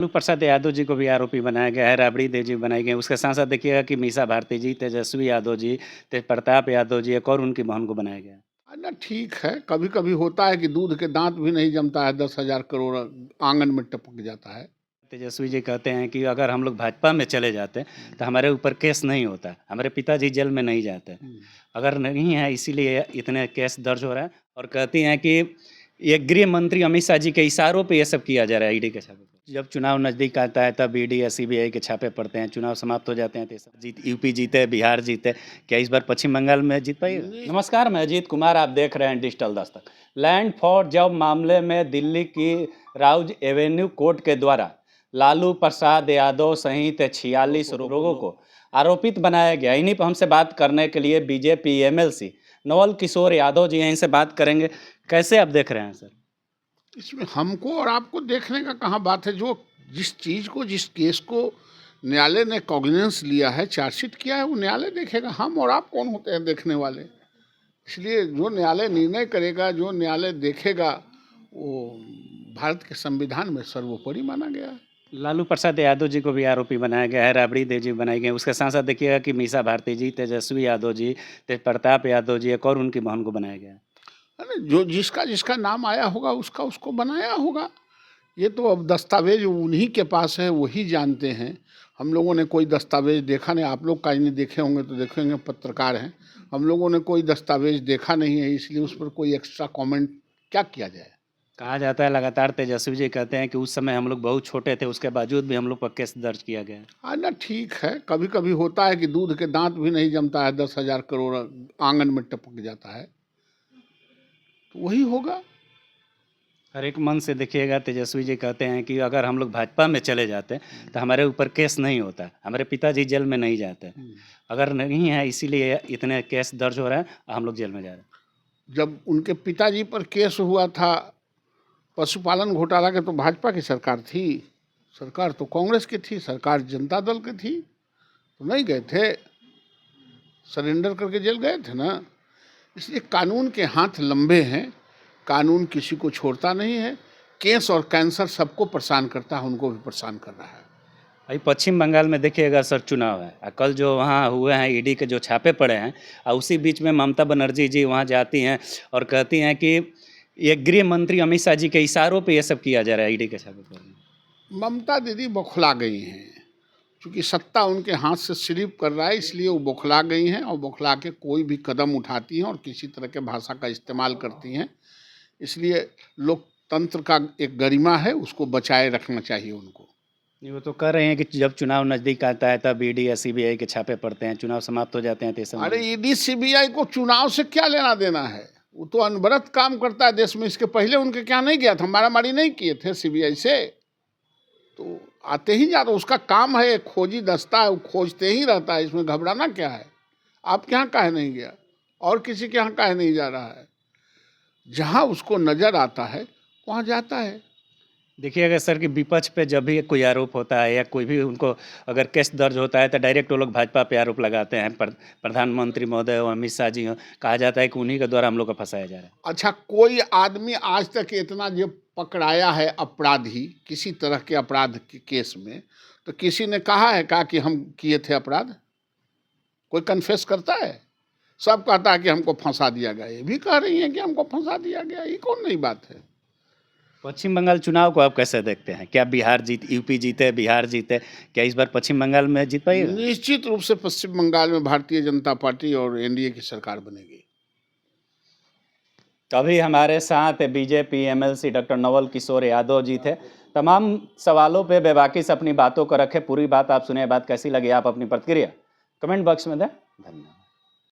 लालू प्रसाद यादव जी को भी आरोपी बनाया गया है, राबड़ी देव जी बनाई गई। उसके साथ साथ देखिएगा कि मीसा भारती जी, तेजस्वी यादव जी, तेज प्रताप यादव जी, एक और उनकी बहन को बनाया गया है। ना ठीक है, कभी कभी होता है कि दूध के दांत भी नहीं जमता है, 10,000 करोड़ आंगन में टपक जाता है। तेजस्वी जी कहते हैं कि अगर हम लोग भाजपा में चले जाते तो हमारे ऊपर केस नहीं होता, हमारे पिताजी जेल में नहीं जाते। अगर नहीं है इसीलिए इतने केस दर्ज हो रहा है। और कहती हैं कि ये गृह मंत्री अमित शाह जी के इशारों पे ये सब किया जा रहा है, ईडी के छापे पर। जब चुनाव नज़दीक आता है तब ईडी या सीबीआई के छापे पड़ते हैं, चुनाव समाप्त हो जाते हैं तो ये सब यूपी जीते, बिहार जीते, क्या इस बार पश्चिम बंगाल में जीत पाएगा? नमस्कार, मैं अजीत कुमार, आप देख रहे हैं digital Dastak. Land for job मामले में दिल्ली की राउज एवेन्यू कोर्ट के द्वारा लालू प्रसाद यादव सहित 46 लोगों को आरोपित बनाया गया। इन्हीं पर हमसे बात करने के लिए बीजेपी एमएलसी नवल किशोर यादव जी हैं, इनसे बात करेंगे। कैसे आप देख रहे हैं सर? इसमें हमको और आपको देखने का कहाँ बात है। जो जिस चीज़ को, जिस केस को न्यायालय ने कॉग्निजेंस लिया है, चार्जशीट किया है, वो न्यायालय देखेगा। हम और आप कौन होते हैं देखने वाले? इसलिए जो न्यायालय निर्णय करेगा, जो न्यायालय देखेगा, वो भारत के संविधान में सर्वोपरि माना गया है। लालू प्रसाद यादव जी को भी आरोपी बनाया गया है, राबड़ी देव जी बनाई गई। उसके साथ साथ देखिएगा कि मीसा भारती जी, तेजस्वी यादव जी, तेज प्रताप यादव जी, एक और उनकी बहन को बनाया गया है। अरे जो जिसका जिसका नाम आया होगा उसका उसको बनाया होगा। ये तो अब दस्तावेज उन्हीं के पास है, वही जानते हैं। हम लोगों ने कोई दस्तावेज देखा नहीं। आप लोग कहीं नहीं देखे होंगे तो देखेंगे, पत्रकार हैं। हम लोगों ने कोई दस्तावेज देखा नहीं है, इसलिए उस पर कोई एक्स्ट्रा कमेंट क्या किया जाए। कहा जाता है लगातार, तेजस्वी जी कहते हैं कि उस समय हम लोग बहुत छोटे थे, उसके बावजूद भी हम लोग पर केस दर्ज किया गया है। ना ठीक है, कभी कभी होता है कि दूध के दांत भी नहीं जमता है, 10,000 करोड़ आंगन में टपक जाता है, तो वही होगा। हर एक मन से देखिएगा, तेजस्वी जी कहते हैं कि अगर हम लोग भाजपा में चले जाते तो हमारे ऊपर केस नहीं होता, हमारे पिताजी जेल में नहीं जाते। अगर नहीं है इसीलिए इतने केस दर्ज हो रहा है, हम लोग जेल में जा रहे हैं। जब उनके पिताजी पर केस हुआ था पशुपालन घोटाला के, तो भाजपा की सरकार थी। सरकार तो कांग्रेस की थी, सरकार जनता दल की थी, तो नहीं गए थे, सरेंडर करके जेल गए थे ना। इसलिए कानून के हाथ लंबे हैं, कानून किसी को छोड़ता नहीं है। केस और कैंसर सबको परेशान करता है, उनको भी परेशान कर रहा है। अभी पश्चिम बंगाल में देखिएगा सर, चुनाव है। कल जो वहाँ हुए हैं, ईडी के जो छापे पड़े हैं, और उसी बीच में ममता बनर्जी जी वहाँ जाती हैं और कहती हैं कि ये गृह मंत्री अमित शाह जी के इशारों पे ये सब किया जा रहा है, ईडी के छापे पर। ममता दीदी बौखला गई हैं, क्योंकि सत्ता उनके हाथ से स्लिप कर रहा है, इसलिए वो बौखला गई हैं। और बौखला के कोई भी कदम उठाती हैं और किसी तरह के भाषा का इस्तेमाल करती हैं। इसलिए लोकतंत्र का एक गरिमा है, उसको बचाए रखना चाहिए उनको। नहीं, वो तो कह रहे हैं कि जब चुनाव नज़दीक आता है तब ईडी या सीबीआई के छापे पड़ते हैं, चुनाव समाप्त हो जाते हैं तो ये सब। अरे ईडी सीबीआई को चुनाव से क्या लेना देना है? वो तो अनवरत काम करता है देश में। इसके पहले उनके क्या नहीं गया था, मारामारी नहीं किए थे सीबीआई से? तो आते ही जाते, उसका काम है, खोजी दस्ता है, वो खोजते ही रहता है। इसमें घबराना क्या है? आपके यहाँ काहे नहीं गया और किसी के यहाँ काहे नहीं जा रहा है? जहाँ उसको नज़र आता है वहाँ जाता है। देखिए, अगर सर कि विपक्ष पे जब भी कोई आरोप होता है या कोई भी उनको अगर केस दर्ज होता है तो डायरेक्ट वो लोग भाजपा पे आरोप लगाते हैं। प्रधानमंत्री महोदय हो, अमित शाह जी हो, कहा जाता है कि उन्हीं के द्वारा हम लोग को फंसाया जा रहा है। अच्छा, कोई आदमी आज तक इतना जो पकड़ाया है अपराधी किसी तरह के अपराध के केस में, तो किसी ने कहा है कि हम किए थे अपराध? कोई कन्फेस करता है? सब कहता है कि हमको फंसा दिया गया। ये भी कह रही हैं कि हमको फंसा दिया गया। ये कौन नई बात है? पश्चिम बंगाल चुनाव को आप कैसे देखते हैं? क्या यूपी जीते, बिहार जीते, क्या इस बार पश्चिम बंगाल में जीत पाएगा? निश्चित रूप से पश्चिम बंगाल में भारतीय जनता पार्टी और एनडीए की सरकार बनेगी। तो अभी हमारे साथ BJP MLC doctor Naval Kishore Yadav ji थे। तमाम सवालों पे बेबाकी से अपनी बातों को रखे, पूरी बात आप सुने। बात कैसी लगी, आप अपनी प्रतिक्रिया कमेंट बॉक्स में दें। धन्यवाद।